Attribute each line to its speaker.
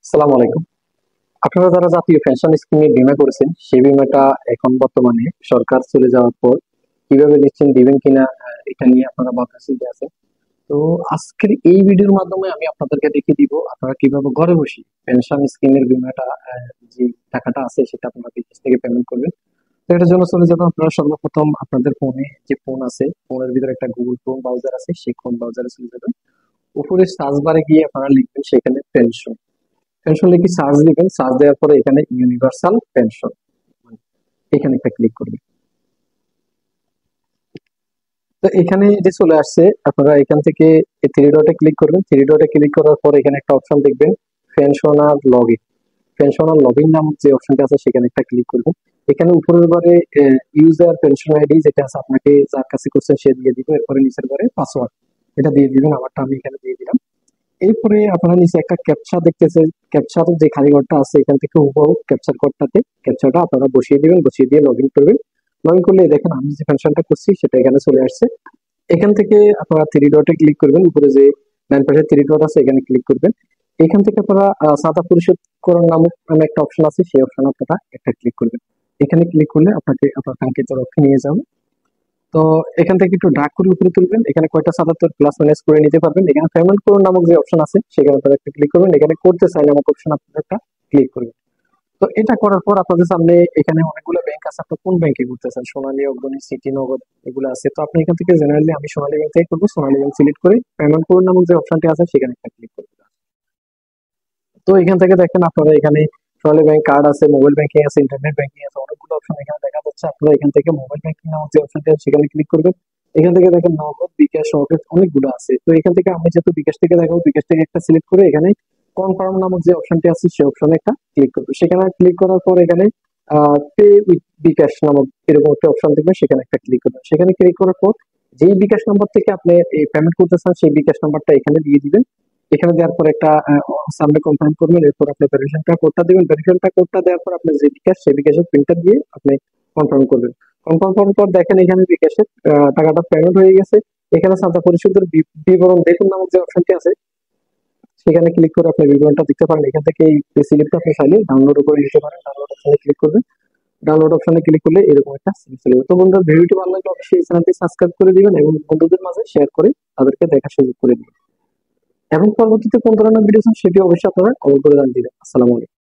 Speaker 1: আসসালামু আলাইকুম। আপনারা যারা জাতীয় পেনশন স্কিমে বীমা করেছেন, সেই বীমাটা এখন বর্তমানে সরকার চলে যাওয়ার পর কিভাবে নিশ্চিন্ত দিবেন কিনা এটা নিয়ে আপনারা ভাবনাচিন্তা আছেন। তো আজকের এই ভিডিওর মাধ্যমে আমি আপনাদেরকে দেখিয়ে দিব আপনারা কিভাবে ঘরে বসে পেনশন স্কিমের বীমাটা যে টাকাটা আছে সেটা আপনারা বিদেশ থেকে পেমেন্ট করবেন। তো এটার জন্য চলে যাবেন আপনারা সর্বপ্রথম আপনাদের ফোনে যে ফোন আছে, ফোনের ভিতরে একটা গুগল ক্রোম ব্রাউজার আছে, সেই ক্রোম ব্রাউজারে চলে যাবেন। উপরে সার্চ বারে গিয়ে আপনারা লিখবেন সেখানে পেনশন। পেনশন লিখে সার্চ দিবেন, সার্চ দেওয়ার পরে এখানে ইউনিভার্সাল পেনশন এখানে একটা ক্লিক করবেন। তো এখানে যে চলে আসছে, আপনারা এখান থেকে থ্রি ডটে ক্লিক করবেন। থ্রি ডটে ক্লিক করার পর এখানে একটা অপশন দেখবেন pensioner log in. Pensioner log in নামক যে অপশনটা আছে সেখানে একটা ক্লিক করবেন। এখানে উপরের বারে ইউজার পেনশন আইডি যেটা আছে আপনাকে যার কাছে করছেন সে দিয়ে দিবেন। এরপরে নিচের বারে পাসওয়ার্ড এটা দিয়ে দিবেন, আমারটা আমি এখানে দিয়ে দিলাম। এরপরে আপনারা নিচে একটা ক্যাপচা দেখতেছেন, ক্যাপচার যে খালি ঘরটা আছে এখান থেকে হুবহু ক্যাপচার কোডটাতে ক্যাপচারটা আপনারা বসিয়ে দিবেন, বসিয়ে দিয়ে লগ ইন করবেন। লগ ইন করলে দেখেন আমি যে পেনশনটা করছি সেটা এখানে চলে আসছে। এখান থেকে আপনারা থ্রি ডটে ক্লিক করবেন, উপরে যে ডান পাশে থ্রি ডট আছে এখানে ক্লিক করবেন। এখান থেকে আপনারা চাঁদা পরিশোধ করার নামে একটা অপশন আছে, সেই অপশন আপনারা একটা ক্লিক করবেন। এখানে ক্লিক করলে আপনাকে আপনার কাঙ্ক্ষিত লক্ষ্যে নিয়ে যাবে। তো এখান থেকে একটু ড্রাগ করে উপরে তুলবেন, এখানে কয়টা সাতাত্তর প্লাস মাইনাস করে নিতে পারবেন। এখানে পেমেন্ট করুন নামক যে অপশন আছে সেখানে আপনারা একটা ক্লিক করবেন, এখানে করতে চাই নামক অপশন আপনারা একটা ক্লিক করবেন। তো এটা করার পর আপনাদের সামনে এখানে অনেকগুলো ব্যাংক আছে, আপনি কোন ব্যাংকে করতে চান, সোনালী, অগ্রণী, সিটি, নগদ এগুলো আছে। তো আপনি এখান থেকে জেনারেলি আমি সোনালী ব্যাংক থেকে করবো, সোনালী ব্যাংক সিলেক্ট করে পেমেন্ট করুন নামক যে অপশনটি আছে সেখানে একটা ক্লিক করবেন। তো এখান থেকে দেখেন আপনারা এখানে সোনালী ব্যাংক কার্ড আছে, মোবাইল ব্যাংকিং আছে, ইন্টারনেট ব্যাংকিং আছে, অনেকগুলো অপশন এখানে দেখা যাচ্ছে। আপনারা এখান থেকে মোবাইল ব্যাংকিং নামক যে অপশনটি আছে সেখানে ক্লিক করবেন। এখান থেকে দেখেন নগদ, বিকাশ, রকেট অনেকগুলো আছে। তো এখান থেকে আমি যেহেতু বিকাশ থেকে দেখাবো, বিকাশ থেকে একটা সিলেক্ট করে এখানে কনফার্ম নামক যে অপশনটি আছে সেই অপশনে একটা ক্লিক করবো। সেখানে ক্লিক করার পর এখানে পে উইথ বিকাশ নামক এরকম একটা অপশন দেখবেন, সেখানে একটা ক্লিক করবেন। সেখানে ক্লিক করার পর যেই বিকাশ নাম্বার থেকে আপনি এই পেমেন্ট করতে চান সেই বিকাশ নাম্বারটা এখানে দিয়ে দিবেন। এখানে দেওয়ার পর একটা সাবমিট কনফার্ম করবেন, এরপর আপনি ভেরিফিকেশনটা কোডটা দিবেন। ভেরিফিকেশনটা কোডটা দেওয়ার পর আপনি যে বিকাশ সেই বিকাশের প্রিন্টটা দিয়ে আপনি কনফার্ম করবেন। কনফার্ম করার পর দেখেন এখানে বিকাশের টাকাটা পেমেন্ট হয়ে গেছে। এখানে চাঁদা পরিশোধের বিবরণ দেখুন নামক যে অপশনটি আছে সেখানে ক্লিক করে আপনি বিবরণটা দিতে পারেন। এখান থেকে এই স্লিপটা আপনি চাইলে ডাউনলোড করে নিতে পারেন। ডাউনলোড অপশনে ক্লিক করবেন, ডাউনলোড অপশনে ক্লিক করলে এরকম একটা স্লিপ চলে যাবে। তো বন্ধুরা, ভিডিওটি ভালো লাগলে অবশ্যই চ্যানেলটি সাবস্ক্রাইব করে দিবেন এবং বন্ধুদের মাঝে শেয়ার করে তাদেরকে দেখার সুযোগ করে দিবেন। এবং পরবর্তীতে কোন ধরনের ভিডিও চান সেটি অবশ্যই আপনারা কমেন্ট করে জানিয়ে দিবেন। আসসালামু আলাইকুম।